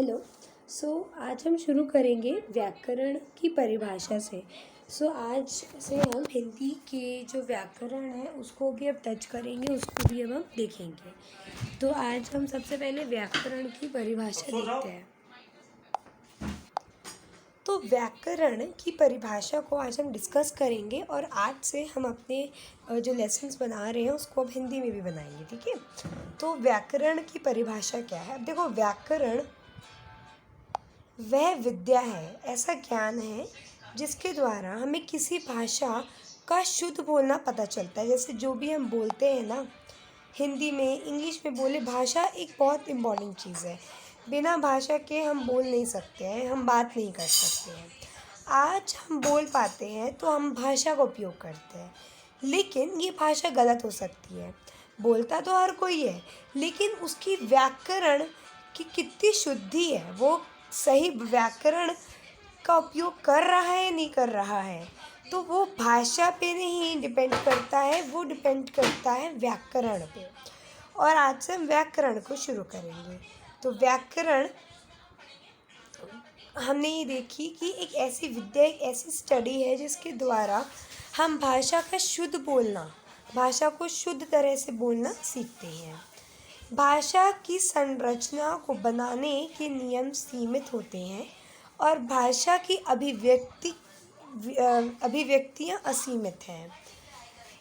Hello. आज हम शुरू करेंगे व्याकरण की परिभाषा से। आज से हम हिंदी के जो व्याकरण है उसको भी अब टच करेंगे, उसको भी अब हम देखेंगे। तो आज हम सबसे पहले व्याकरण की परिभाषा देखते हैं। तो व्याकरण की परिभाषा को आज हम डिस्कस करेंगे और आज से हम अपने जो लेसन्स बना रहे हैं उसको अब हिंदी में भी बनाएंगे, ठीक है। तो व्याकरण की परिभाषा क्या है? अब देखो, व्याकरण वह विद्या है, ऐसा ज्ञान है जिसके द्वारा हमें किसी भाषा का शुद्ध बोलना पता चलता है। जैसे जो भी हम बोलते हैं ना, हिंदी में, इंग्लिश में बोले, भाषा एक बहुत इम्पॉर्टेंट चीज़ है। बिना भाषा के हम बोल नहीं सकते हैं, हम बात नहीं कर सकते हैं। आज हम बोल पाते हैं तो हम भाषा का उपयोग करते हैं, लेकिन ये भाषा गलत हो सकती है। बोलता तो हर कोई है, लेकिन उसकी व्याकरण की कितनी शुद्धि है, वो सही व्याकरण का उपयोग कर रहा है नहीं कर रहा है, तो वो भाषा पे नहीं डिपेंड करता है, वो डिपेंड करता है व्याकरण पे। और आज से हम व्याकरण को शुरू करेंगे। तो व्याकरण हमने ये देखी कि एक ऐसी विद्या, एक ऐसी स्टडी है जिसके द्वारा हम भाषा का शुद्ध बोलना, भाषा को शुद्ध तरह से बोलना सीखते हैं। भाषा की संरचना को बनाने के नियम सीमित होते हैं और भाषा की अभिव्यक्तियाँ असीमित हैं।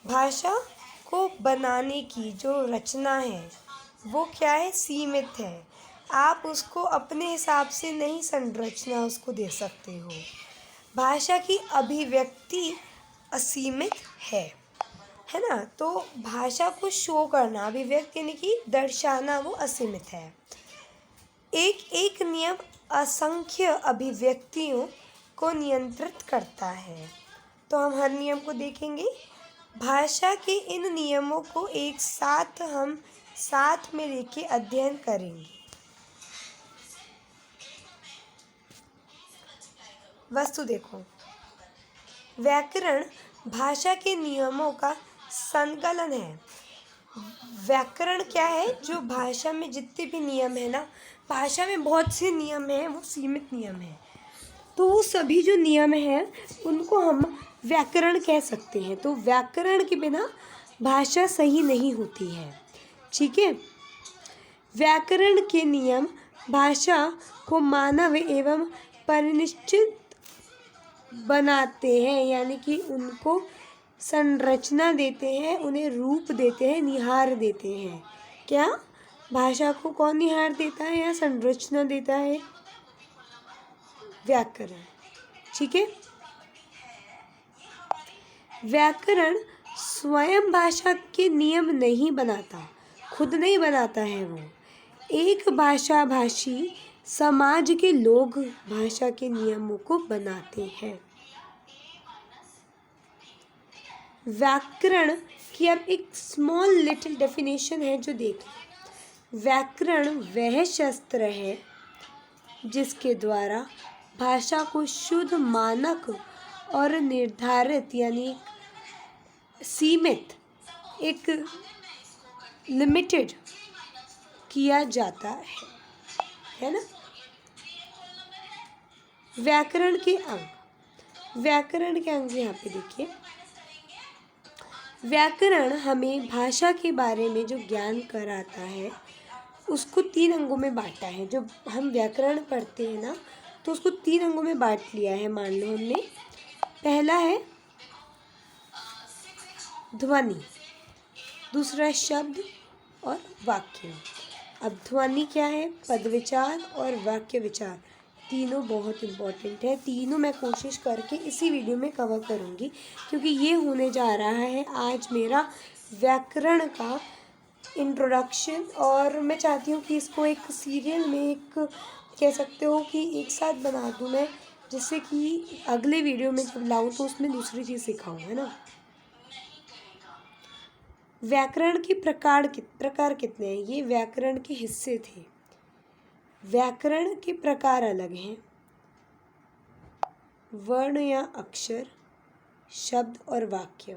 भाषा को बनाने की जो रचना है वो क्या है? सीमित है। आप उसको अपने हिसाब से नहीं संरचना उसको दे सकते हो। भाषा की अभिव्यक्ति असीमित है ना। तो भाषा को शो करना, अभिव्यक्त यानी कि दर्शाना, वो असीमित है। एक एक नियम असंख्य अभिव्यक्तियों को नियंत्रित करता है। तो हम हर नियम को देखेंगे। भाषा के इन नियमों को एक साथ हम साथ में लेके अध्ययन करेंगे। वस्तु देखो, व्याकरण भाषा के नियमों का संकलन है। व्याकरण क्या है? जो भाषा में जितने भी नियम है ना, भाषा में बहुत से नियम हैं, वो सीमित नियम हैं। तो वो सभी जो नियम हैं उनको हम व्याकरण कह सकते हैं। तो व्याकरण के बिना भाषा सही नहीं होती है, ठीक है। व्याकरण के नियम भाषा को मानव एवं परिनिश्चित बनाते हैं, यानी कि उनको संरचना देते हैं, उन्हें रूप देते हैं, निहार देते हैं। क्या भाषा को कौन निहार देता है या संरचना देता है? व्याकरण, ठीक है। व्याकरण स्वयं भाषा के नियम नहीं बनाता, खुद नहीं बनाता है। वो एक भाषा भाषी समाज के लोग भाषा के नियमों को बनाते हैं। व्याकरण की अब एक स्मॉल लिटिल डेफिनेशन है जो देखें। व्याकरण वह शस्त्र है जिसके द्वारा भाषा को शुद्ध, मानक और निर्धारित, यानी सीमित, एक लिमिटेड किया जाता है ना। व्याकरण के अंग, व्याकरण के अंग यहाँ पे देखिए। व्याकरण हमें भाषा के बारे में जो ज्ञान कराता है उसको 3 अंगों में बांटा है। जो हम व्याकरण पढ़ते हैं ना, तो उसको 3 अंगों में बांट लिया है। मान लो हमने, पहला है ध्वनि, दूसरा शब्द और वाक्य। अब ध्वनि क्या है? पद विचार और वाक्य विचार, तीनों बहुत इम्पोर्टेंट है। तीनों मैं कोशिश करके इसी वीडियो में कवर करूँगी, क्योंकि ये होने जा रहा है आज मेरा व्याकरण का इंट्रोडक्शन। और मैं चाहती हूँ कि इसको एक सीरियल में, एक कह सकते हो कि एक साथ बना दूँ मैं, जिससे कि अगले वीडियो में जब लाऊँ तो उसमें दूसरी चीज़ सिखाऊँ, है ना। व्याकरण के प्रकार कितने हैं? ये व्याकरण के हिस्से थे। व्याकरण के प्रकार अलग हैं: वर्ण या अक्षर, शब्द और वाक्य।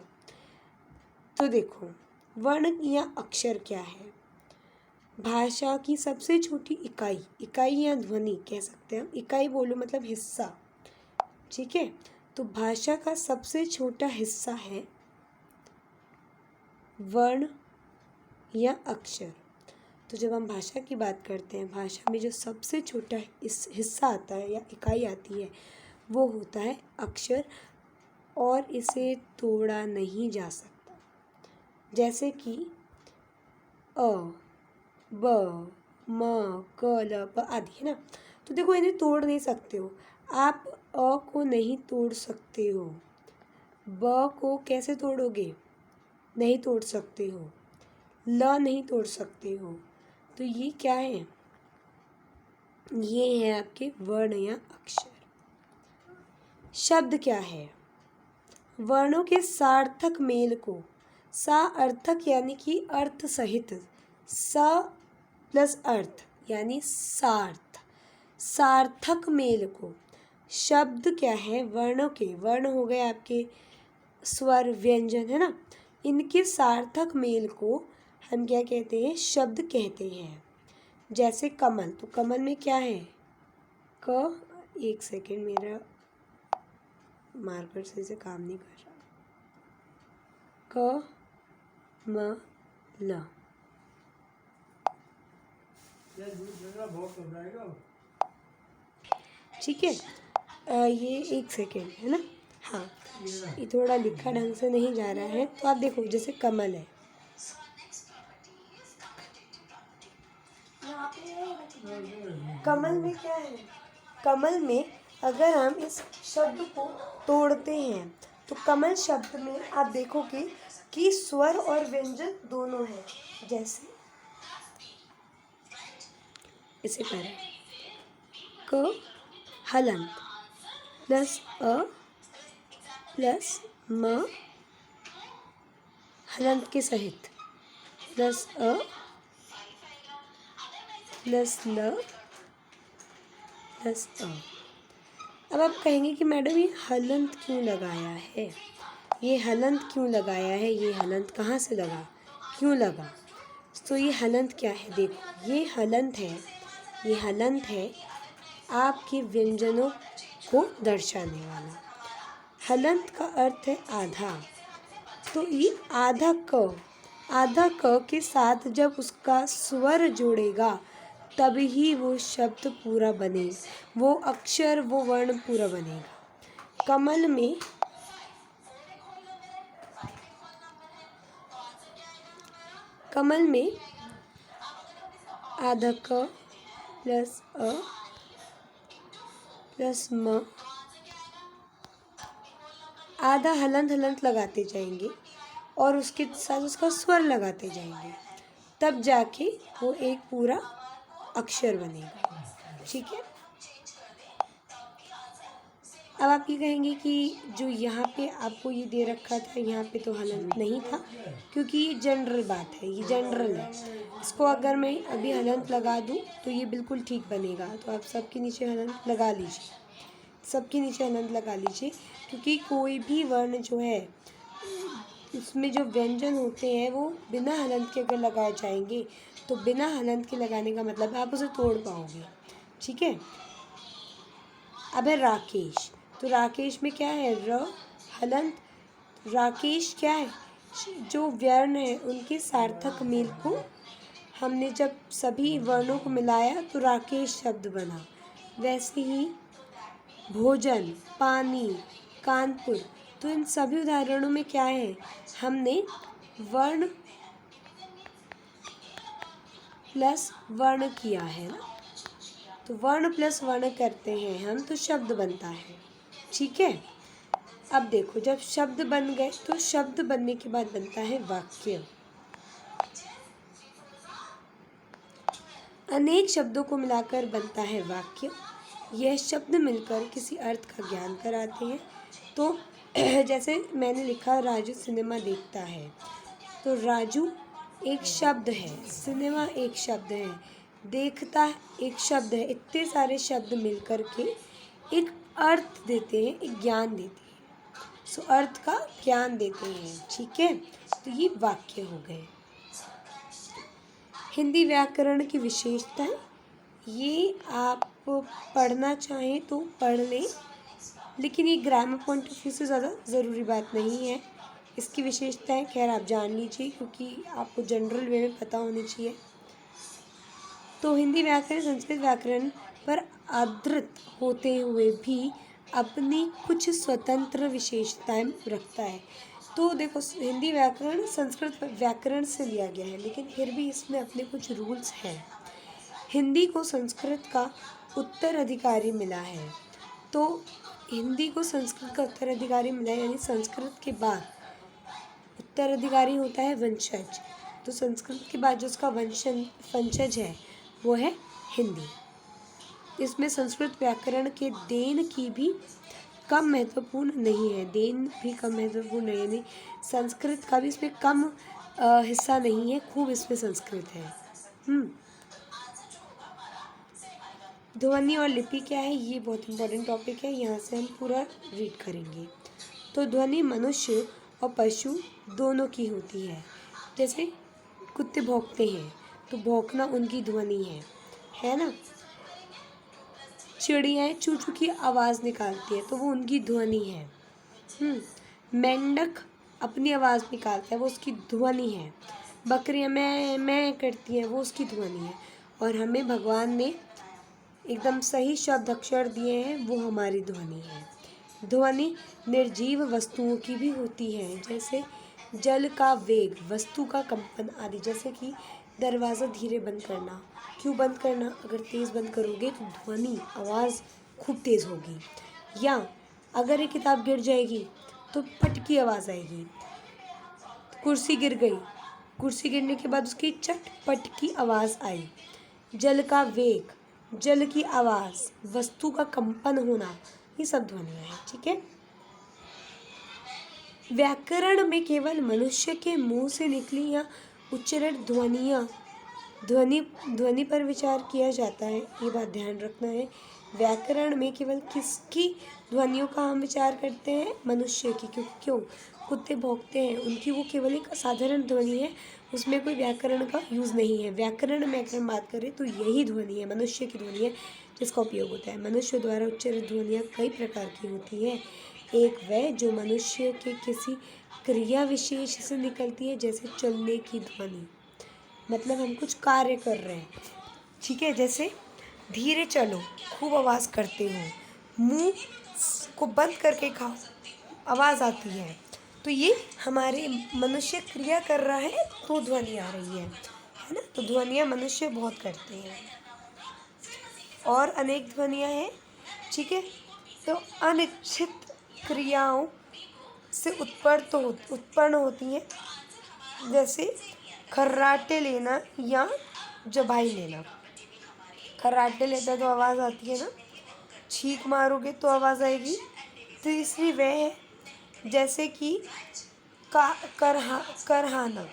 तो देखो, वर्ण या अक्षर क्या है? भाषा की सबसे छोटी इकाई, इकाई या ध्वनि कह सकते हैं हम, इकाई बोलो मतलब हिस्सा, ठीक है। तो भाषा का सबसे छोटा हिस्सा है वर्ण या अक्षर। तो जब हम भाषा की बात करते हैं, भाषा में जो सबसे छोटा इस हिस्सा आता है या इकाई आती है वो होता है अक्षर, और इसे तोड़ा नहीं जा सकता। जैसे कि अ, ब, म, क, ल, प आदि, है ना। तो देखो इन्हें तोड़ नहीं सकते हो आप। अ को नहीं तोड़ सकते हो, ब को कैसे तोड़ोगे, नहीं तोड़ सकते हो, ल नहीं तोड़ सकते हो। तो ये क्या है, ये है आपके वर्ण या अक्षर। शब्द क्या है, वर्णों के सार्थक मेल को, सा अर्थक यानी कि अर्थ सहित, स प्लस अर्थ यानी सार्थ, सार्थक मेल को। शब्द क्या है, वर्णों के, वर्ण हो गए आपके स्वर व्यंजन, है ना, इनके सार्थक मेल को हम क्या कहते हैं, शब्द कहते हैं। जैसे कमल, तो कमल में क्या है, क, एक सेकेंड मेरा मार्कर से काम नहीं कर रहा, क म ल, ठीक है। ये एक सेकेंड है ना, हाँ ये थोड़ा लिखा ढंग से नहीं जा रहा है। तो आप देखो जैसे कमल है, कमल में क्या है, कमल में अगर हम इस शब्द को तोड़ते हैं तो कमल शब्द में आप देखोगे कि स्वर और व्यंजन दोनों हैं। जैसे इसे करें, क हलंत प्लस अ प्लस म हलंत के सहित प्लस अ प्लस ल प्लस अ। अब आप कहेंगे कि मैडम ये हलंत क्यों लगाया है, ये हलंत क्यों लगाया है, ये हलंत कहाँ से लगा, क्यों लगा। तो ये हलंत क्या है, देखो ये हलंत है, ये हलंत है आपके व्यंजनों को दर्शाने वाला। हलंत का अर्थ है आधा। तो ये आधा क के साथ जब उसका स्वर जोड़ेगा तभी वो शब्द पूरा बने, वो अक्षर वो वर्ण पूरा बनेगा। कमल में आधा क प्लस अ प्लस म, आधा हलंत लगाते जाएंगे और उसके साथ उसका स्वर लगाते जाएंगे, तब जाके वो एक पूरा अक्षर बनेगा, ठीक है। अब आप ये कहेंगे कि जो यहाँ पे आपको ये दे रखा था, यहाँ पे तो हलंत नहीं था, क्योंकि ये जनरल बात है, ये जनरल है। इसको अगर मैं अभी हलंत लगा दूँ तो ये बिल्कुल ठीक बनेगा। तो आप सबके नीचे हलंत लगा लीजिए, सबके नीचे हलंत लगा लीजिए, क्योंकि कोई भी वर्ण जो है उसमें जो व्यंजन होते हैं वो बिना हलंत के अगर लगाए जाएंगे तो बिना हलंत के लगाने का मतलब आप उसे तोड़ पाओगे, ठीक है। अब है राकेश, तो राकेश में क्या है, र हलंत। राकेश क्या है, जो वर्ण है उनके सार्थक मेल को हमने जब सभी वर्णों को मिलाया तो राकेश शब्द बना। वैसे ही भोजन, पानी, कानपुर, तो इन सभी उदाहरणों में क्या है, हमने वर्ण प्लस वर्ण किया है ना। तो वर्ण प्लस वर्ण करते हैं हम तो शब्द बनता है, ठीक है। अब देखो जब शब्द बन गए तो शब्द बनने के बाद बनता है वाक्य। अनेक शब्दों को मिलाकर बनता है वाक्य। यह शब्द मिलकर किसी अर्थ का ज्ञान कराते हैं। तो जैसे मैंने लिखा राजू सिनेमा देखता है, तो राजू एक शब्द है, सिनेमा एक शब्द है, देखता एक शब्द है। इतने सारे शब्द मिलकर के एक अर्थ देते हैं, एक ज्ञान देते हैं। सो अर्थ का ज्ञान देते हैं, ठीक है। तो ये वाक्य हो गए। हिंदी व्याकरण की विशेषताएं, ये आप पढ़ना चाहें तो पढ़ लें, लेकिन ये ग्रामर पॉइंट ऑफ व्यू से ज़्यादा ज़रूरी बात नहीं है। इसकी विशेषताएं खैर आप जान लीजिए, क्योंकि आपको जनरल वे में पता होनी चाहिए। तो हिंदी व्याकरण संस्कृत व्याकरण पर आधारित होते हुए भी अपनी कुछ स्वतंत्र विशेषताएं रखता है। तो देखो, हिंदी व्याकरण संस्कृत व्याकरण से लिया गया है, लेकिन फिर भी इसमें अपने कुछ रूल्स हैं। हिंदी को संस्कृत का उत्तराधिकारी मिला है। तो हिंदी को संस्कृत का उत्तराधिकारी मिला है, यानी संस्कृत के बाद उत्तराधिकारी होता है वंशज। तो संस्कृत के बाद जो उसका वंशज है वो है हिंदी। इसमें संस्कृत व्याकरण के देन की भी कम महत्वपूर्ण नहीं है, देन भी कम महत्वपूर्ण नहीं है, यानी संस्कृत का भी इसमें कम हिस्सा नहीं है, खूब इसमें संस्कृत है। ध्वनि और लिपि क्या है, ये बहुत इंपॉर्टेंट टॉपिक है, यहाँ से हम पूरा रीड करेंगे। तो ध्वनि मनुष्य और पशु दोनों की होती है। जैसे कुत्ते भौंकते हैं तो भौंकना उनकी ध्वनि है ना। चिड़ियाँ चू चू की आवाज़ निकालती है तो वो उनकी ध्वनि है। मेंढक अपनी आवाज़ निकालता है, वो उसकी ध्वनि है। बकरियाँ मैं करती हैं, वो उसकी ध्वनि है। और हमें भगवान ने एकदम सही शब्द अक्षर दिए हैं, वो हमारी ध्वनि है। ध्वनि निर्जीव वस्तुओं की भी होती है, जैसे जल का वेग, वस्तु का कंपन आदि। जैसे कि दरवाज़ा धीरे बंद करना, क्यों बंद करना, अगर तेज़ बंद करोगे तो ध्वनि आवाज़ खूब तेज़ होगी। या अगर एक किताब गिर जाएगी तो पट की आवाज़ आएगी। कुर्सी गिर गई, कुर्सी गिरने के बाद उसकी चटपट की आवाज़ आई। जल का वेग, जल की आवाज़, वस्तु का कंपन होना, ये सब ध्वनियाँ हैं। ठीक है। व्याकरण में केवल मनुष्य के मुंह से निकली या उच्चारित ध्वनि पर विचार किया जाता है, ये बात ध्यान रखना है। व्याकरण में केवल किसकी ध्वनियों का हम विचार करते हैं, मनुष्य की। क्यों कुत्ते भौंकते हैं, उनकी वो केवल एक साधारण ध्वनि है, उसमें कोई व्याकरण का यूज़ नहीं है। व्याकरण में अगर हम बात करें तो यही ध्वनि है, मनुष्य की ध्वनि है, जिसका उपयोग होता है। मनुष्य द्वारा उच्चारित ध्वनियाँ कई प्रकार की होती है। एक वह जो मनुष्य के किसी क्रिया विशेष से निकलती है, जैसे चलने की ध्वनि, मतलब हम कुछ कार्य कर रहे हैं, ठीक है। जैसे धीरे चलो, खूब आवाज़ करते हो, मुंह को बंद करके खाओ, आवाज़ आती है, तो ये हमारे मनुष्य क्रिया कर रहा है तो ध्वनि आ रही है ना। तो ध्वनियाँ मनुष्य बहुत करते हैं और अनेक ध्वनियाँ हैं, ठीक है। तो अनिश्चित क्रियाओं से उत्पन्न होती हैं, जैसे खर्राटे लेना या जबाई लेना। खर्राटे लेता तो आवाज़ आती है ना, छींक मारोगे तो आवाज़ आएगी। तीसरी वह है जैसे कि कराहना।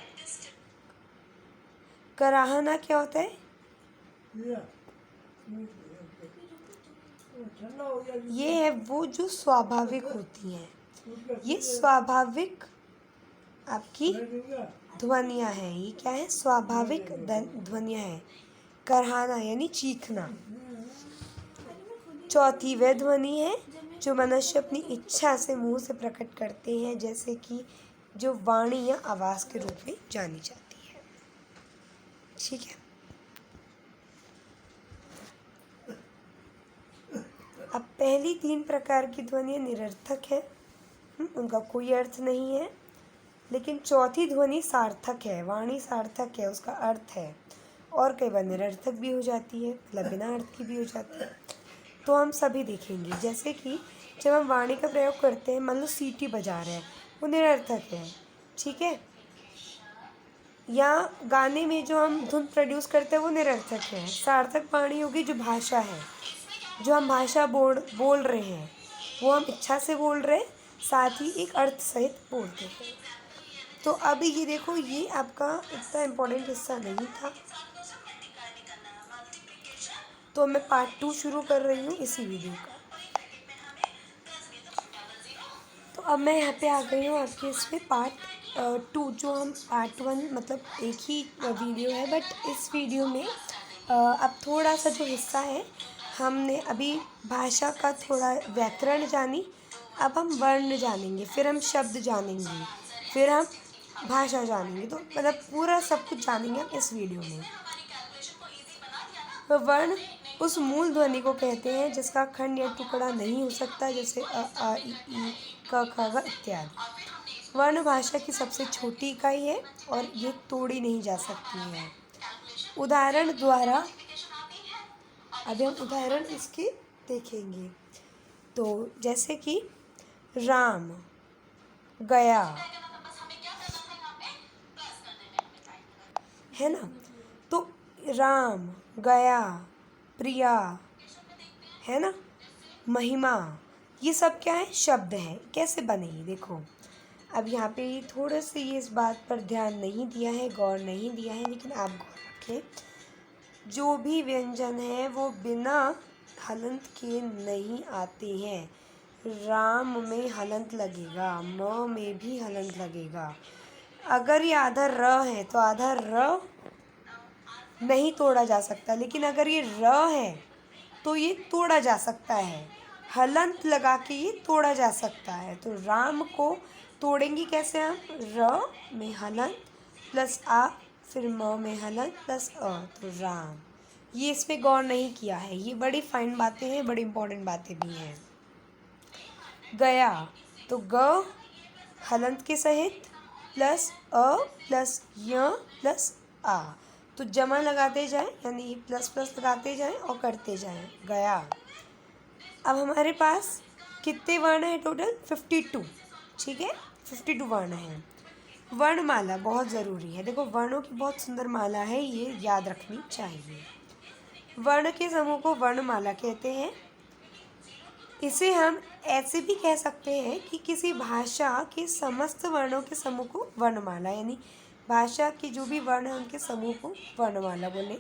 कराहना क्या होता है, ये है वो जो स्वाभाविक होती हैं, ये स्वाभाविक आपकी ध्वनियाँ हैं। ये क्या है, स्वाभाविक ध्वनियाँ हैं। कराहना यानी चीखना। चौथी वह ध्वनि है जो मनुष्य अपनी इच्छा से मुंह से प्रकट करते हैं, जैसे कि जो वाणी या आवाज़ के रूप में जानी जाती है। ठीक है। अब पहली 3 प्रकार की ध्वनियाँ निरर्थक है, उनका कोई अर्थ नहीं है। लेकिन चौथी ध्वनि सार्थक है, वाणी सार्थक है, उसका अर्थ है, और कई बार निरर्थक भी हो जाती है, मतलब बिना अर्थ की भी हो जाती है। तो हम सभी देखेंगे, जैसे कि जब हम वाणी का प्रयोग करते हैं, मान लो सीटी बजा रहे हैं, वो निरर्थक है, ठीक है। या गाने में जो हम धुन प्रोड्यूस करते हैं वो निरर्थक है। सार्थक वाणी होगी जो भाषा है, जो हम भाषा बोल रहे हैं, वो हम इच्छा से बोल रहे हैं, साथ ही एक अर्थ सहित बोलते हैं। तो अभी ये देखो, ये आपका इतना इम्पोर्टेंट हिस्सा नहीं था, तो मैं पार्ट 2 शुरू कर रही हूँ इसी वीडियो का। तो अब मैं यहाँ पे आ गई हूँ आपके इसमें पार्ट टू, जो हम पार्ट वन मतलब एक ही वीडियो है, बट इस वीडियो में अब थोड़ा सा जो हिस्सा है, हमने अभी भाषा का थोड़ा व्याकरण जानी, अब हम वर्ण जानेंगे, फिर हम शब्द जानेंगे, फिर हम भाषा जानेंगे, तो मतलब पूरा सब कुछ जानेंगे हम इस वीडियो में। तो वर्ण उस मूल ध्वनि को कहते हैं जिसका खंड या टुकड़ा नहीं हो सकता, जैसे अ आ इ ई क ख ग इत्यादि। वर्ण भाषा की सबसे छोटी इकाई है और ये तोड़ी नहीं जा सकती है। उदाहरण द्वारा अभी हम उदाहरण इसके देखेंगे। तो जैसे कि राम, गया, है ना। तो राम, गया, प्रिया, है ना, महिमा, ये सब क्या है, शब्द हैं। कैसे बने ये देखो। अब यहाँ पे थोड़े से ये इस बात पर ध्यान नहीं दिया है, गौर नहीं दिया है, लेकिन आप गौर रखें, जो भी व्यंजन है वो बिना हलंत के नहीं आते हैं। राम में हलंत लगेगा, म में भी हलंत लगेगा। अगर ये आधा र है तो आधा र नहीं तोड़ा जा सकता, लेकिन अगर ये र है तो ये तोड़ा जा सकता है, हलंत लगा के ये तोड़ा जा सकता है। तो राम को तोड़ेंगे कैसे हम, र में हलंत प्लस आ, फिर म में हलंत प्लस अ, तो राम। ये इस पे गौर नहीं किया है, ये बड़ी फाइन बातें हैं, बड़ी इंपॉर्टेंट बातें भी हैं। गया, तो ग हलंत के सहित प्लस अ प्लस य प्लस आ, तो जमा लगाते जाएं, यानी प्लस प्लस लगाते जाएं और करते जाएं, गया। अब हमारे पास कितने वर्ण हैं टोटल, 52, ठीक है, 52 वर्ण हैं। वर्णमाला बहुत ज़रूरी है, देखो वर्णों की बहुत सुंदर माला है, ये याद रखनी चाहिए। वर्ण के समूह को वर्णमाला कहते हैं। इसे हम ऐसे भी कह सकते हैं कि किसी भाषा के समस्त वर्णों के समूह को वर्णमाला, यानी भाषा के जो भी वर्ण हैं उनके समूह को वर्णमाला बोले।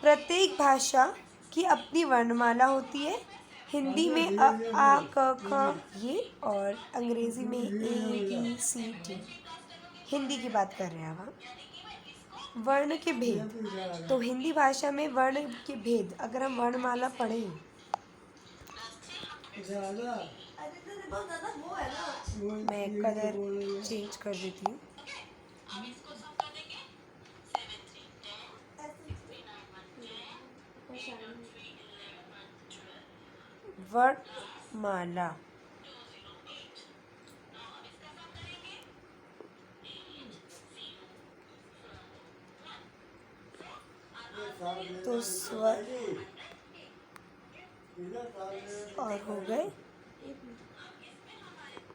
प्रत्येक भाषा की अपनी वर्णमाला होती है। हिंदी में अ आ क ख ये, और अंग्रेज़ी में ABCD। हिंदी की बात कर रहे हैं अब हम। वर्ण के भेद, तो हिंदी भाषा में वर्ण के भेद अगर हम वर्णमाला पढ़ें, मैं कलर चेंज कर देती हूँ। वर्णमाला, तो स्वर और हो गए,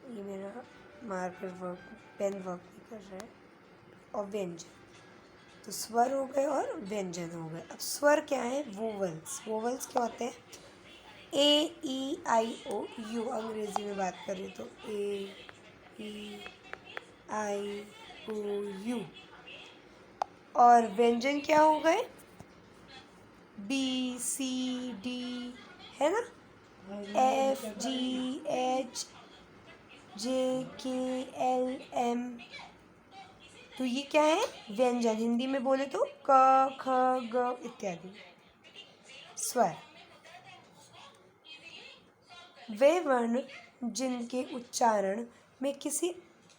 ये मेरा मार्कर वर्क, पेन वर्क नहीं कर रहा है, और व्यंजन, तो स्वर हो गए और व्यंजन हो गए। अब स्वर क्या है, वोवल्स। वोवल्स क्या होते हैं, AEIOU, अंग्रेजी में बात करें तो AEIOU। और व्यंजन क्या हो गए, BCD, है ना, FGH JKLM। तो ये क्या है, व्यंजन। हिंदी में बोले तो क ख ग इत्यादि। स्वर, वे वर्ण जिनके उच्चारण में किसी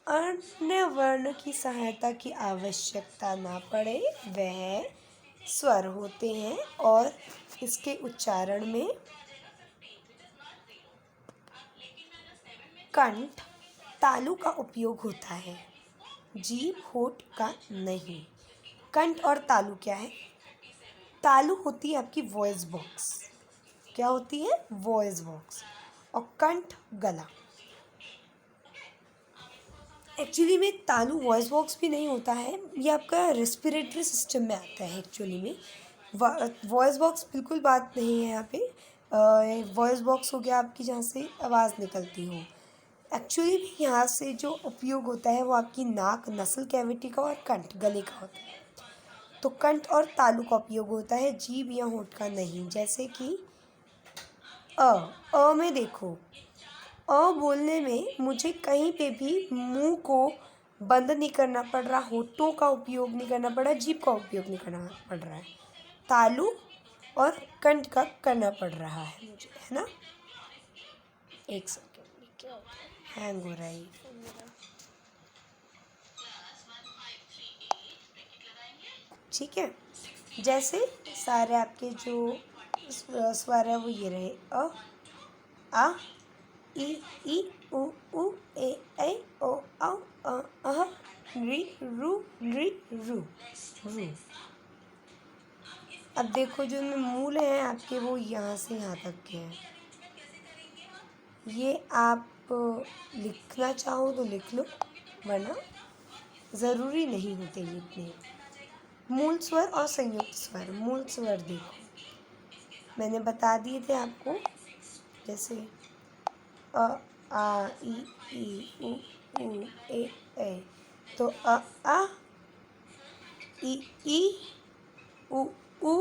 अन्य वर्ण की सहायता की आवश्यकता ना पड़े वह स्वर होते हैं, और इसके उच्चारण में कंठ, तालु का उपयोग होता है, जीभ होठ का नहीं। कंठ और तालु क्या है, तालु होती है आपकी वॉइस बॉक्स, क्या होती है, वॉइस बॉक्स, और कंठ गला। एक्चुअली में तालु वॉइस बॉक्स भी नहीं होता है, ये आपका रेस्पिरेटरी सिस्टम में आता है एक्चुअली में। वॉइस बॉक्स बिल्कुल बात नहीं है यहाँ पे। वॉइस बॉक्स हो गया आपकी जहाँ से आवाज़ निकलती हो। एक्चुअली में यहाँ से जो उपयोग होता है वो आपकी नाक, नसल कैविटी का, और कंठ गले का होता है। तो कंठ और तालु का उपयोग होता है, जीभ या होठ का नहीं। जैसे कि अ में देखो, अ बोलने में मुझे कहीं पे भी मुंह को बंद नहीं करना पड़ रहा, होठों का उपयोग नहीं करना पड़ रहा, जीभ का उपयोग नहीं करना पड़ रहा है, तालु और कंठ का करना पड़ रहा है मुझे, है ना। एक सेकेंड, क्या हैंग हो रहा है ये फोन मेरा। ठीक है, जैसे सारे आपके जो स्वर है वो ये रहे, आ ई उ ए ऐ ओ औ अह ऋ ऋ ऋ रू रू। अब देखो जो इनमें मूल हैं आपके वो यहाँ से यहाँ तक के हैं। ये आप लिखना चाहो तो लिख लो, वरना ज़रूरी नहीं होते ये इतने। मूल स्वर और संयुक्त स्वर। मूल स्वर देखो मैंने बता दिए थे आपको, जैसे अ आ ई उ ए। तो आ ई उ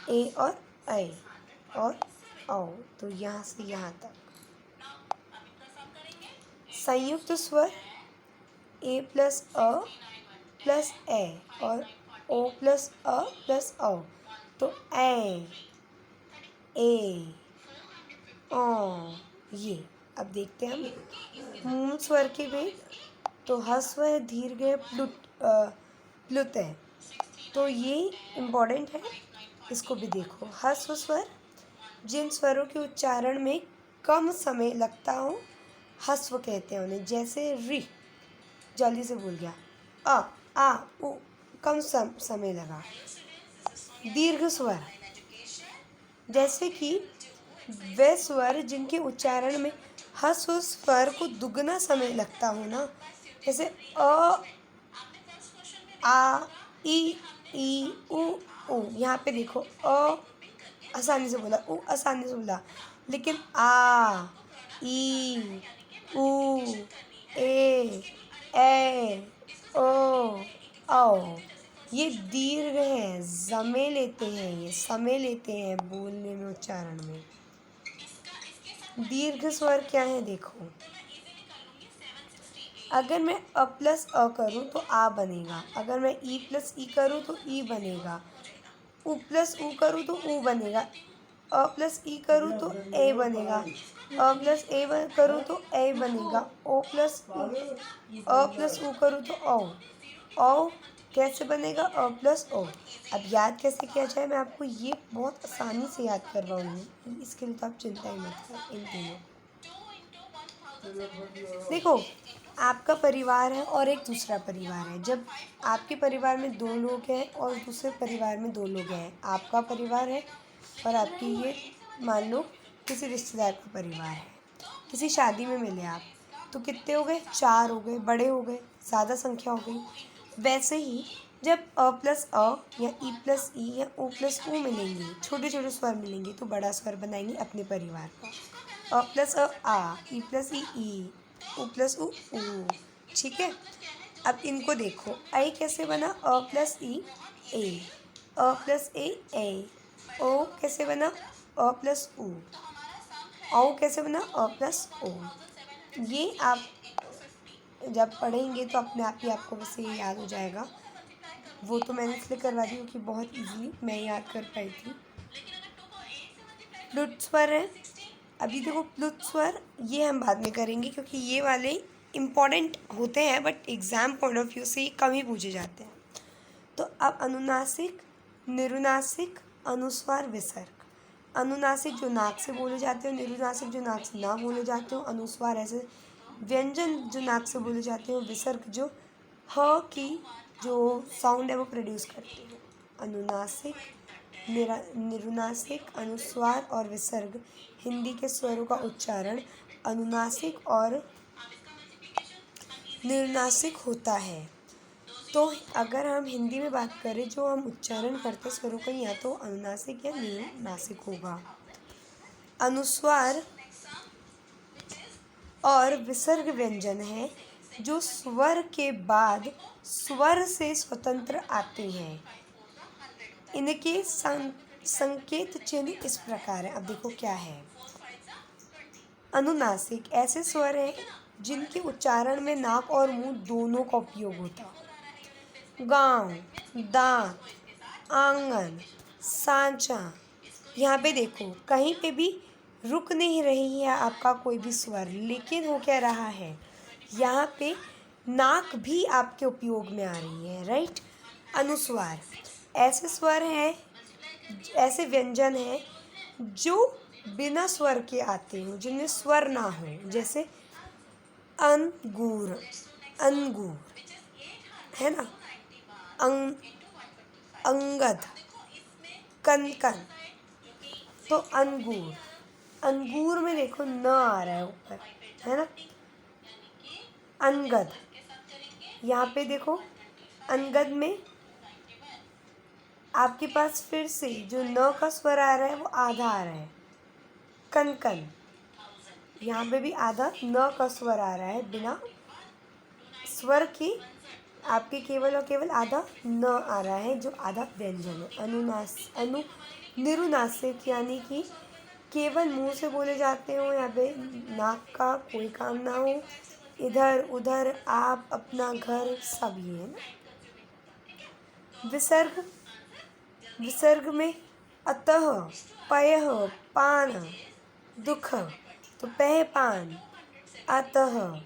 ए और ऐ और औ, तो यहाँ से यहाँ तक। संयुक्त स्वर ए प्लस अ प्लस ए और ओ प्लस अ प्लस औ, तो ए ओ ये। अब देखते हैं हम मूल स्वर के वेग। तो ह्रस्व है, दीर्घ है, प्लुत है, तो ये इम्पॉर्टेंट है, इसको भी देखो। ह्रस्व स्वर जिन स्वरों के उच्चारण में कम समय लगता हो ह्रस्व कहते हैं उन्हें, जैसे रि, जल्दी से भूल गया, आ उ, कम समय लगा। दीर्घ स्वर जैसे कि वे स्वर जिनके उच्चारण में ह्रस्व स्वर को दुगना समय लगता हो ना, जैसे आ ई उ यहाँ पे देखो आसानी से बोला, उ आसानी से बोला, लेकिन आ ई उ ए ओ औ ये दीर्घ है, समय लेते हैं, ये समय लेते हैं बोलने में, उच्चारण में। दीर्घ स्वर क्या है देखो, अगर मैं अ प्लस अ करूँ तो आ बनेगा, अगर मैं ई प्लस ई करूँ तो ई बनेगा, उ प्लस उ करूँ तो उ बनेगा, अ प्लस ई करूँ तो ए बनेगा, अ प्लस ए करूँ तो ए बनेगा, ओ प्लस अ प्लस उ करूँ तो औ कैसे बनेगा, अ प्लस ओ। अब याद कैसे किया जाए, मैं आपको ये बहुत आसानी से याद करवाऊंगी, इसके लिए तो आप चिंता ही मत करो। इन तीनों देखो, आपका परिवार है और एक दूसरा परिवार है। जब आपके परिवार में दो लोग हैं और दूसरे परिवार में दो लोग हैं, आपका परिवार है और आपकी ये मान लो किसी रिश्तेदार का परिवार है, किसी शादी में मिले आप, तो कितने हो गए, 4 हो गए, बड़े हो गए, ज़्यादा संख्या हो गई। वैसे ही जब अ प्लस अ या ई प्लस ई या ओ प्लस ओ मिलेंगे, छोटे छोटे स्वर मिलेंगे, तो बड़ा स्वर बनाएंगे अपने परिवार का। अ प्लस आ, ई प्लस ई, ओ प्लस उ। ठीक है, अब इनको देखो, आई कैसे बना, अ प्लस ई ए, अ प्लस ए, ओ कैसे बना, अ प्लस उ, औ कैसे बना, अ प्लस ओ। ये आप जब पढ़ेंगे तो अपने आप ही आपको वैसे ये याद हो जाएगा। वो तो मैंने इसलिए करवा दी क्योंकि बहुत इजीली मैं याद कर पाई थी। प्लुत स्वर है, अभी देखो प्लुत स्वर ये हम बाद में करेंगे क्योंकि ये वाले इम्पॉर्टेंट होते हैं, but exam point of view से ये कम ही पूछे जाते हैं। तो अब अनुनासिक, निरुनासिक, अनुस्वार, विसर्ग। अनुनासिक जो नाक से बोले जाते हो, निरुनासिक जो नाक से ना बोले जाते हो, अनुस्वार ऐसे व्यंजन जो नाक से बोले जाते हो, विसर्ग जो ह की जो साउंड है वो प्रोड्यूस करते हो। अनुनासिक, निरुनासिक, अनुस्वार और विसर्ग हिंदी के स्वरों का उच्चारण अनुनासिक और निरुनासिक होता है। तो अगर हम हिंदी में बात करें, जो हम उच्चारण करते स्वरों का, या तो अनुनासिक या निरुनासिक होगा। अनुस्वार और विसर्ग व्यंजन है जो स्वर के बाद स्वर से स्वतंत्र आते हैं। इनके संकेत चिन्ह इस प्रकार है। अब देखो क्या है। अनुनासिक ऐसे स्वर हैं जिनके उच्चारण में नाक और मुंह दोनों का उपयोग होता हो। गांव, दांत, आंगन, सांचा। यहाँ पे देखो, कहीं पे भी रुक नहीं रही है आपका कोई भी स्वर, लेकिन हो क्या रहा है, यहाँ पे नाक भी आपके उपयोग में आ रही है, राइट। अनुस्वार ऐसे स्वर हैं, ऐसे व्यंजन हैं जो बिना स्वर के आते हो, जिनमें स्वर ना हो, जैसे अंगूर, अंगूर, है ना, अंग, अंगद, कनकन। तो अंगूर, अंगूर में देखो न आ रहा है ऊपर, है ना। अनगद, यहाँ पे देखो अनगद में आपके पास फिर से जो न का स्वर आ रहा है वो आधा आ रहा है। कनकन, यहाँ पे भी आधा न का स्वर आ रहा है, बिना स्वर के आपके केवल और केवल आधा न आ रहा है, जो आधा व्यंजन है। निरुनासिक यानी कि केवल मुंह से बोले जाते हो, यहाँ पे नाक का कोई काम ना हो। इधर उधर, आप, अपना, घर, सब ये है ना। विसर्ग, विसर्ग में अतः, पयः, पान, दुख। तो पह पान, अतः,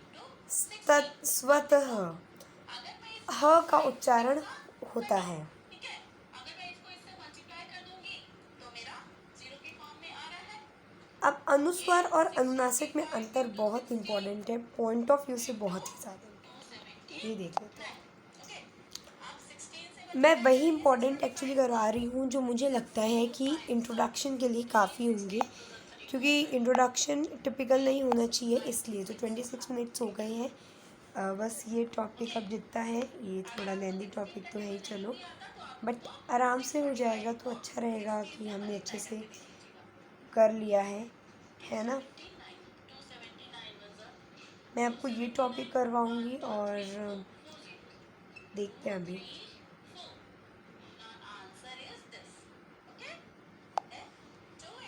स्वतः, ह का उच्चारण होता है। अब अनुस्वार और अनुनासिक में अंतर बहुत इम्पोर्टेंट है, पॉइंट ऑफ व्यू से बहुत ही ज़्यादा। ये देख लेते हैं, मैं वही इम्पोर्टेंट एक्चुअली करवा रही हूँ जो मुझे लगता है कि इंट्रोडक्शन के लिए काफ़ी होंगे, क्योंकि इंट्रोडक्शन टिपिकल नहीं होना चाहिए, इसलिए तो 26 मिनट्स हो गए हैं। बस ये टॉपिक अब जितना है, ये थोड़ा लेंदी टॉपिक तो है ही, चलो, बट आराम से हो जाएगा तो अच्छा रहेगा कि हमने अच्छे से कर लिया है ना। मैं आपको ये टॉपिक करवाऊँगी और देखते हैं अभी।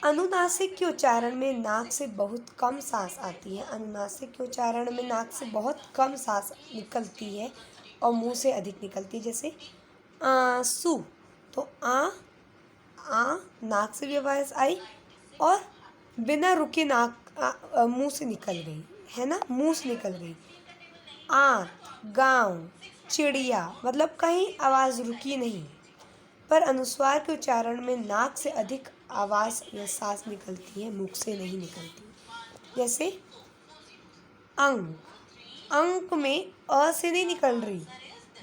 अनुनासिक के उच्चारण में नाक से बहुत कम सांस आती है। अनुनासिक के उच्चारण में नाक से बहुत कम सांस निकलती है और मुंह से अधिक निकलती है, जैसे आंसू। तो आ नाक से भी आवाज़ आई और बिना रुके नाक मुंह से निकल गई, है ना, मुंह से निकल गई। आंत, गाँव, चिड़िया, मतलब कहीं आवाज़ रुकी नहीं। पर अनुस्वार के उच्चारण में नाक से अधिक आवाज़ या सांस निकलती है, मुख से नहीं निकलती। जैसे अंक, अंक में अ से नहीं निकल रही,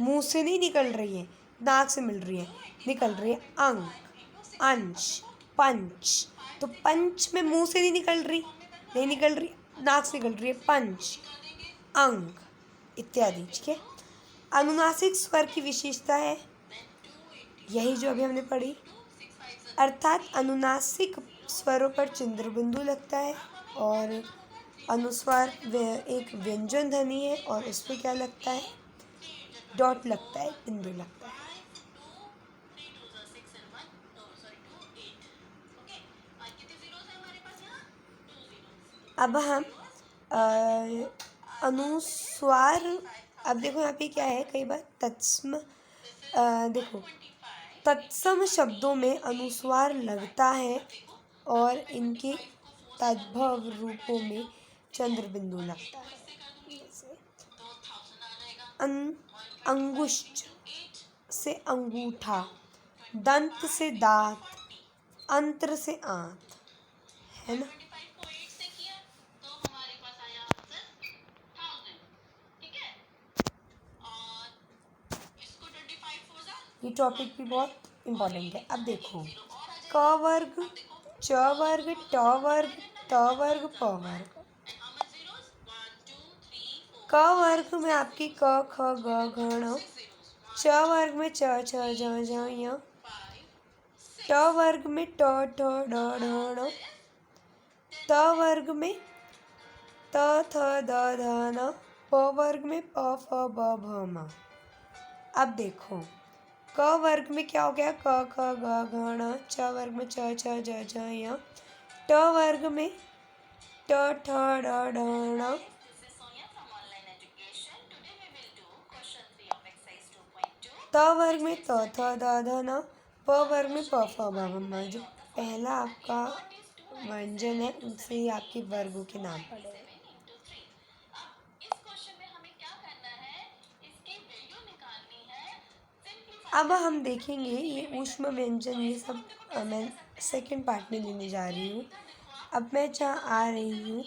मुंह से नहीं निकल रही है, नाक से मिल रही है, निकल रही है अंक। अंश, पंच, तो पंच में मुंह से नहीं निकल रही, नाक से निकल रही है, पंच, अंक इत्यादि, ठीक है। अनुनासिक स्वर की विशेषता है यही जो अभी हमने पढ़ी, अर्थात अनुनासिक स्वरों पर चंद्र बिंदु लगता है और अनुस्वार एक व्यंजन ध्वनि है और उस पर क्या लगता है, डॉट लगता है, बिंदु लगता है। अब हम अनुस्वार, अब देखो यहाँ पे क्या है, कई बार तत्सम, देखो तत्सम शब्दों में अनुस्वार लगता है और इनके तद्भव रूपों में चंद्र बिंदु लगता है। जैसे अंगुष्ठ से अंगूठा, दंत से दांत, अंत्र से आंत, है ना। ये टॉपिक भी बहुत इम्पोर्टेंट है। अब देखो, क वर्ग, च वर्ग, ट वर्ग, त वर्ग, प वर्ग। क वर्ग में आपकी क, ख, ग, घ, ण। च वर्ग में च, छ, ज, झ, ञ। ट वर्ग में ट, ठ, ड, ढ, ण। त वर्ग में त, थ, द, ध, न। प वर्ग में प, फ, ब, भ, म। अब देखो, क वर्ग में क्या हो गया, क, ख, ग, घ, ण। च वर्ग में छ, छ, ज, झ, ञ। ट वर्ग में ट, ठ, ड, ढ, ण। त वर्ग में त थ द ध न, प वर्ग में प फ ब भ म। जो पहला आपका व्यंजन है उनसे ही आपके वर्गों के नाम पड़े हैं। अब हम देखेंगे ये ऊष्म व्यंजन, ये सब मैं सेकंड पार्ट में लेने जा रही हूँ। अब मैं जहाँ आ रही हूँ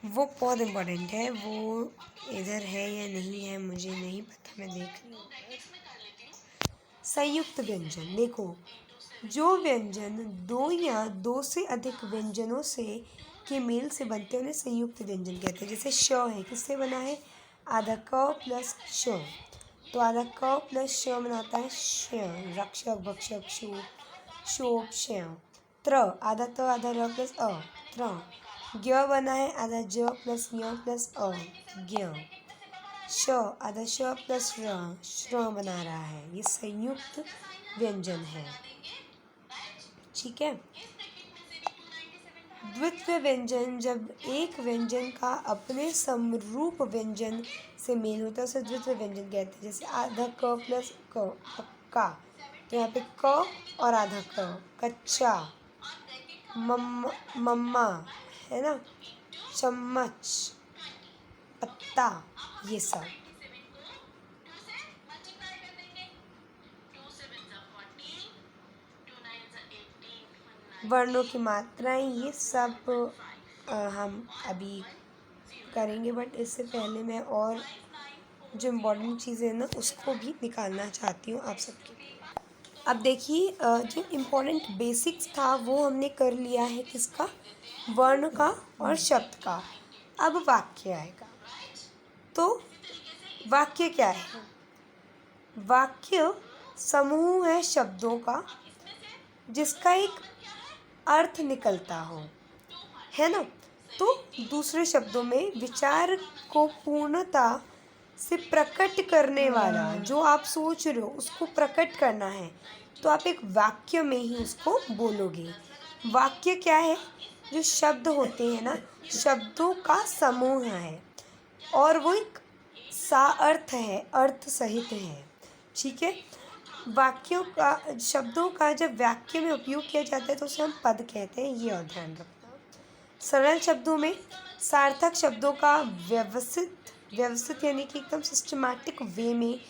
वो बहुत इम्पोर्टेंट है, वो इधर है या नहीं है मुझे नहीं पता, मैं देख रही हूँ। संयुक्त व्यंजन, देखो जो व्यंजन दो या दो से अधिक व्यंजनों से के मेल से बनते हैं उन्हें संयुक्त व्यंजन कहते हैं। जैसे श है, किससे बना है? आधा क प्लस श, तो आधा क प्लस श बनाता है श, रक्षक भक्षक शोक शोक श्याम। त्र, आधा त आधा र प्लस अ, त्र। ज्ञ बना है आधा ज प्लस य प्लस अ, ज्ञ। श, आधा श प्लस र, श्र बना रहा है, ये संयुक्त व्यंजन है। ठीक है। द्वित्व व्यंजन, जब एक व्यंजन का अपने समरूप व्यंजन से मेल होता है उसे द्वित्व व्यंजन कहते हैं। जैसे आधा क प्लस क, पक्का, तो यहाँ पे क और आधा क, कच्चा, मम्मा है ना, चम्मच, पत्ता, ये सब। वर्णों की मात्राएं, ये सब हम अभी करेंगे, बट इससे पहले मैं और जो इम्पोर्टेंट चीज़ें हैं ना उसको भी निकालना चाहती हूँ आप सबके लिए। अब देखिए जो इम्पोर्टेंट बेसिक्स था वो हमने कर लिया है, किसका? वर्ण का और शब्द का। अब वाक्य आएगा। तो वाक्य क्या है? वाक्य समूह है शब्दों का जिसका एक अर्थ निकलता हो, है ना। तो दूसरे शब्दों में विचार को पूर्णता से प्रकट करने वाला, जो आप सोच रहे हो उसको प्रकट करना है तो आप एक वाक्य में ही उसको बोलोगे। वाक्य क्या है? जो शब्द होते हैं ना, शब्दों का समूह है और वो एक सा अर्थ है, अर्थ सहित है। ठीक है। वाक्यों का, शब्दों का जब वाक्य में उपयोग किया जाता है तो उसे हम पद कहते हैं, ये और ध्यान रखना। सरल शब्दों में सार्थक शब्दों का व्यवस्थित यानी कि एकदम सिस्टमैटिक वे में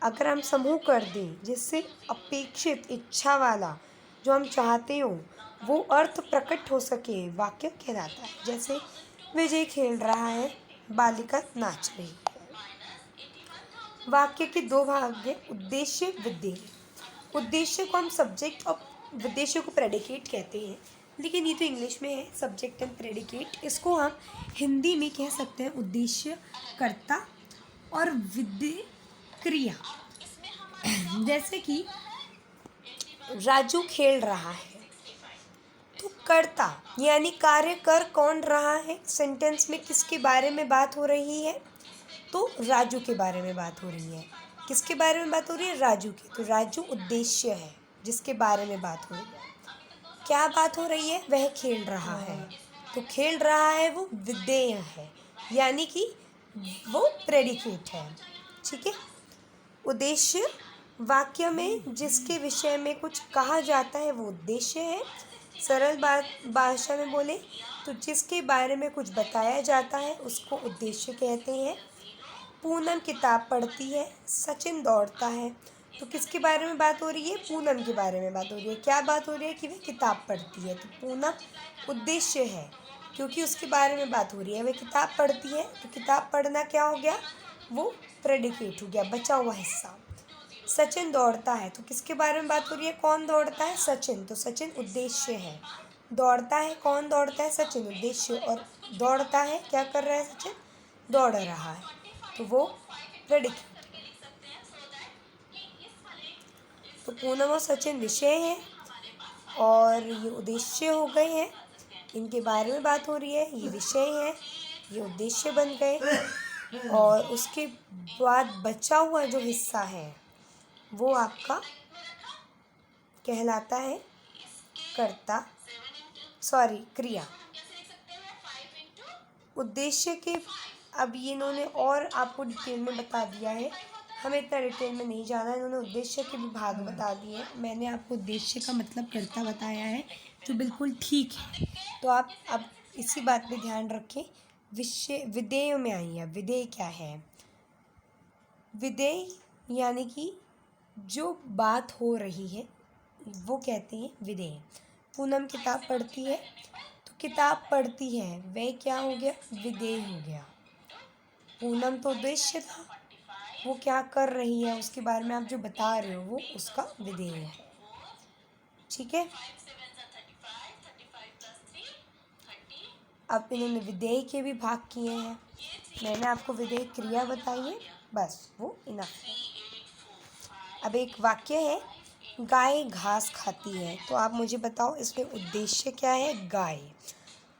अगर हम समूह कर दें जिससे अपेक्षित इच्छा वाला जो हम चाहते हो वो अर्थ प्रकट हो सके, वाक्य कहलाता है। जैसे विजय खेल रहा है, बालिका नाच रही है। वाक्य के दो भाग हैं, उद्देश्य, विधेय। उद्देश्य को हम सब्जेक्ट और विधेय को प्रेडिकेट कहते हैं, लेकिन ये तो इंग्लिश में है सब्जेक्ट एंड प्रेडिकेट। इसको हम हिंदी में कह सकते हैं उद्देश्य, कर्ता और विधेय क्रिया। जैसे कि राजू खेल रहा है, तो कर्ता यानी कार्य कर कौन रहा है, सेंटेंस में किसके बारे में बात हो रही है? तो राजू के बारे में बात हो रही है। किसके बारे में बात हो रही है? राजू की। तो राजू उद्देश्य है जिसके बारे में बात हो रही है। क्या बात हो रही है? वह खेल रहा है, तो खेल रहा है वो विधेय है, यानी कि वो प्रेडिकेट है। ठीक है। उद्देश्य, वाक्य में जिसके विषय में कुछ कहा जाता है वो उद्देश्य है। सरल भाषा में बोले तो जिसके बारे में कुछ बताया जाता है उसको उद्देश्य कहते हैं। पूनम किताब पढ़ती है, सचिन दौड़ता है, तो किसके बारे में बात हो रही है? पूनम के बारे में बात हो रही है। क्या बात हो रही है? कि वह किताब पढ़ती है, तो पूनम उद्देश्य है क्योंकि उसके बारे में बात हो रही है। वह किताब पढ़ती है, तो किताब पढ़ना क्या हो गया? वो प्रेडिकेट हो गया, बचा हुआ हिस्सा। सचिन दौड़ता है, तो किसके बारे में बात हो रही है? कौन दौड़ता है? सचिन, तो सचिन उद्देश्य है। दौड़ता है, कौन दौड़ता है? सचिन, उद्देश्य। और दौड़ता है, क्या कर रहा है सचिन? दौड़ रहा है, तो वो प्रेडिकेट। तो पूनम और सचिन विषय है और ये उद्देश्य हो गए हैं, इनके बारे में बात हो रही है, ये विषय है, ये उद्देश्य बन गए। और उसके बाद बचा हुआ जो हिस्सा है वो आपका कहलाता है कर्ता, क्रिया। उद्देश्य के अब ये इन्होंने और आपको डिटेल में बता दिया है, हमें इतना डिटेल में नहीं जाना, इन्होंने उद्देश्य के भी भाग बता दिए हैं। मैंने आपको उद्देश्य का मतलब कर्ता बताया है, जो बिल्कुल ठीक है। तो आप अब इसी बात पे ध्यान रखें। विषय विधेय में आइए। विधेय क्या है? विधेय यानी कि जो बात हो रही है वो कहते हैं विधेय। पूनम किताब पढ़ती है, तो किताब पढ़ती है वह क्या हो गया? विधेय हो गया। पूनम तो उद्देश्य था, वो क्या कर रही है उसके बारे में आप जो बता रहे हो वो उसका विधेय है। ठीक है। अब इन्होंने विधेय के भी भाग किए हैं। मैंने आपको विधेय क्रिया बताई है, बस वो इनफ है। अब एक वाक्य है, गाय घास खाती है। तो आप मुझे बताओ इसमें उद्देश्य क्या है? गाय।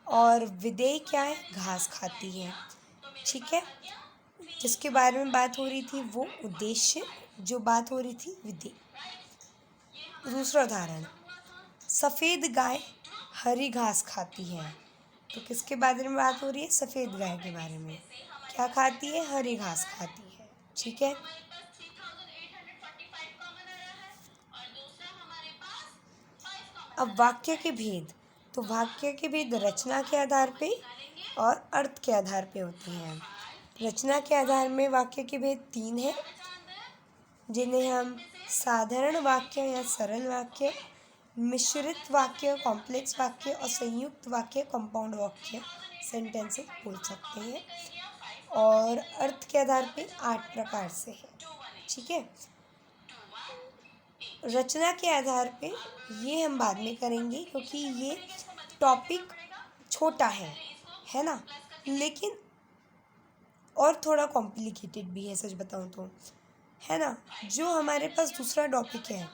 और विधेय क्या है? घास खाती है। ठीक है। जिसके बारे में बात हो रही थी वो उद्देश्य, जो बात हो रही थी विधेय। दूसरा उदाहरण, सफ़ेद गाय हरी घास खाती है। तो किसके बारे में बात हो रही है? सफ़ेद गाय के बारे में। क्या खाती है? हरी घास खाती है। ठीक है। अब वाक्य के भेद। तो वाक्य के भेद रचना के आधार पे और अर्थ के आधार पे होते हैं। रचना के आधार में वाक्य के भेद 3 हैं, जिन्हें हम साधारण वाक्य या सरल वाक्य, मिश्रित वाक्य कॉम्प्लेक्स वाक्य और संयुक्त वाक्य कंपाउंड वाक्य सेंटेंसेस बोल सकते हैं। और अर्थ के आधार पे 8 प्रकार से है। ठीक है। रचना के आधार पे ये हम बाद में करेंगे, क्योंकि ये टॉपिक छोटा है ना, लेकिन और थोड़ा कॉम्प्लिकेटेड भी है, सच बताऊँ तो, है ना। जो हमारे पास दूसरा टॉपिक है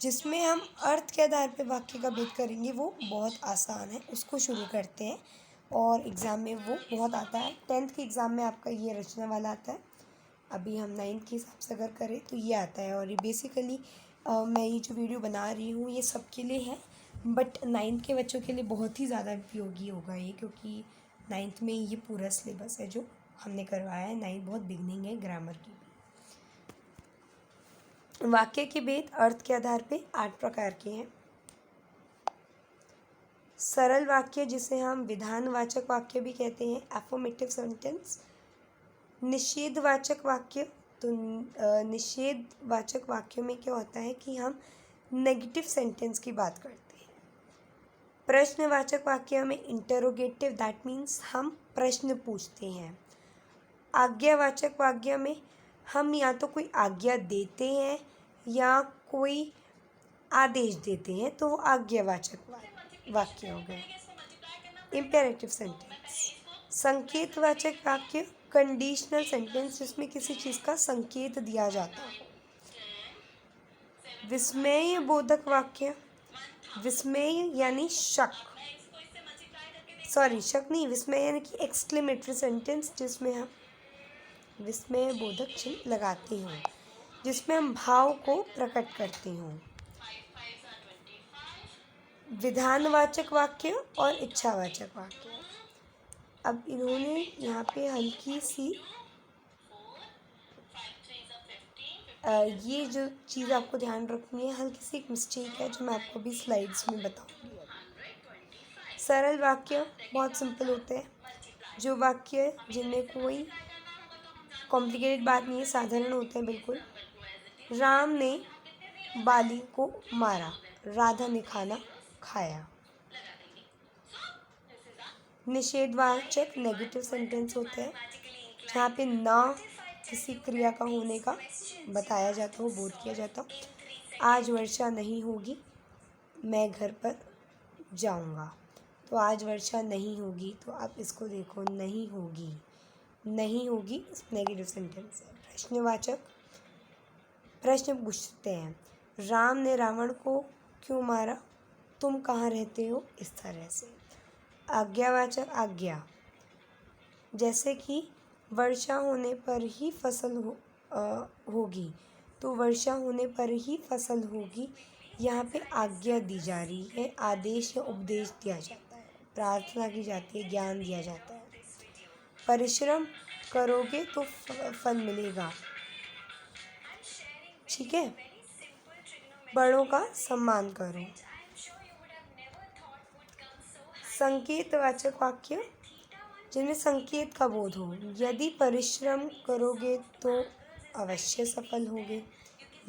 जिसमें हम अर्थ के आधार पे वाक्य का भेद करेंगे, वो बहुत आसान है, उसको शुरू करते हैं। और एग्ज़ाम में वो बहुत आता है। 10th के एग्ज़ाम में आपका ये रचना वाला आता है। अभी हम 9th के हिसाब से अगर करें तो ये आता है। और ये बेसिकली मैं ये जो वीडियो बना रही हूँ ये सबके लिए है, बट 9th के बच्चों के लिए बहुत ही ज़्यादा उपयोगी होगा ये, क्योंकि 9th में ये पूरा सिलेबस है जो हमने करवाया है। 9th बहुत बिगनिंग है ग्रामर की। वाक्य के भेद अर्थ के आधार पे 8 प्रकार के हैं। सरल वाक्य, जिसे हम विधानवाचक वाक्य भी कहते हैं, एफर्मेटिव सेंटेंस। निषेधवाचक वाक्य, तो निषेधवाचक वाक्यों में क्या होता है कि हम नेगेटिव सेंटेंस की बात करते हैं। प्रश्नवाचक वाक्य में इंटरोगेटिव, दैट मीन्स हम प्रश्न पूछते हैं। आज्ञावाचक वाक्य में हम या तो कोई आज्ञा देते हैं या कोई आदेश देते हैं, तो वो आज्ञावाचक वाक्य हो गए। Imperative sentence. संकेतवाचक वाक्य, कंडीशनल सेंटेंस, जिसमें किसी चीज़ का संकेत दिया जाता हो। विस्मय बोधक वाक्य, विस्मय यानी शक, शक नहीं, विस्मय यानी कि एक्सक्लेमेटरी सेंटेंस, जिसमें हम विस्मय बोधक चिन्ह लगाते हैं, जिसमें हम भाव को प्रकट करते हों। विधानवाचक वाक्य और इच्छावाचक वाक्य। अब इन्होंने यहाँ पे हल्की सी ये जो चीज़ आपको ध्यान रखनी है, हल्की सी एक मिस्टेक है जो मैं आपको भी स्लाइड्स में बताऊँगी। सरल वाक्य बहुत सिंपल होते हैं, जो वाक्य जिनमें कोई कॉम्प्लिकेटेड बात नहीं है, साधारण होते हैं बिल्कुल। राम ने बाली को मारा, राधा ने खाना खाया। निषेधवाचक नेगेटिव सेंटेंस होते हैं, जहाँ पे ना किसी क्रिया का होने का बताया जाता हो, बोध किया जाता हो। आज वर्षा नहीं होगी, मैं घर पर जाऊँगा। तो आज वर्षा नहीं होगी, तो आप इसको देखो, नहीं होगी, नहीं होगी नेगेटिव सेंटेंस है। प्रश्नवाचक, प्रश्न पूछते हैं, राम ने रावण को क्यों मारा, तुम कहाँ रहते हो, इस तरह से। आज्ञावाचक, आज्ञा, जैसे कि वर्षा होने पर ही फसल होगी, तो वर्षा होने पर ही फसल होगी, यहाँ पे आज्ञा दी जा रही है, आदेश या उपदेश दिया जाता है, प्रार्थना की जाती है, ज्ञान दिया जाता है। परिश्रम करोगे तो फल मिलेगा, ठीक है। बड़ों का सम्मान करो। संकेतवाचक वाक्य जिनमें संकेत का बोध हो। यदि परिश्रम करोगे तो अवश्य सफल होगे।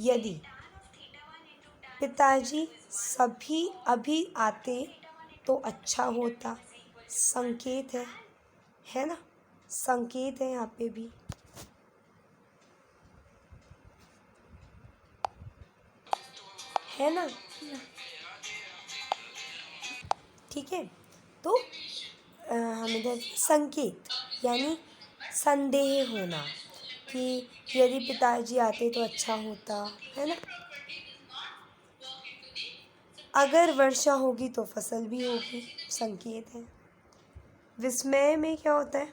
यदि पिताजी सभी अभी आते तो अच्छा होता। संकेत है ना, संकेत है यहाँ पे भी। है ना, ठीक है। तो हम इधर संकेत यानी संदेह होना कि यदि पिताजी आते तो अच्छा होता, है ना। अगर वर्षा होगी तो फसल भी होगी, संकेत है। विस्मय में क्या होता है?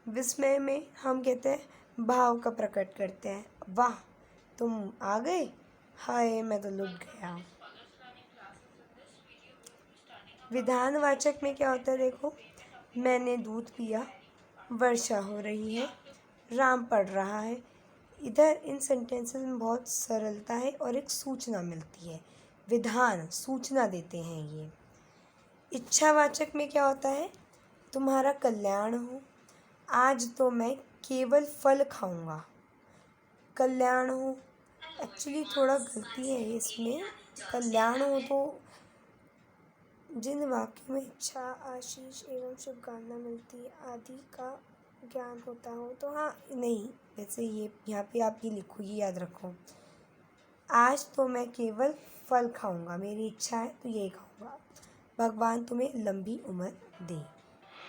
विस्मय में हम कहते हैं भाव का प्रकट करते हैं। वाह, तुम आ गए, हाय मैं तो लुट गया। विधानवाचक में क्या होता है? देखो, मैंने दूध पिया, वर्षा हो रही है, राम पढ़ रहा है। इधर इन सेंटेंसेस में बहुत सरलता है और एक सूचना मिलती है। विधान सूचना देते हैं ये। इच्छावाचक में क्या होता है? तुम्हारा कल्याण हो, आज तो मैं केवल फल खाऊंगा। कल्याण हो, एक्चुअली थोड़ा गलती है इसमें। कल्याण हो तो जिन वाक्यों में इच्छा, आशीष एवं शुभकामना मिलती आदि का ज्ञान होता हो तो हाँ, नहीं, वैसे ये यहाँ पे आप ये लिखो, ये याद रखो, आज तो मैं केवल फल खाऊंगा, मेरी इच्छा है तो यही खाऊंगा। भगवान तुम्हें लंबी उम्र दे।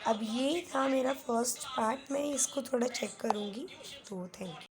अब ये था मेरा फर्स्ट पार्ट, मैं इसको थोड़ा चेक करूँगी, तो थैंक यू।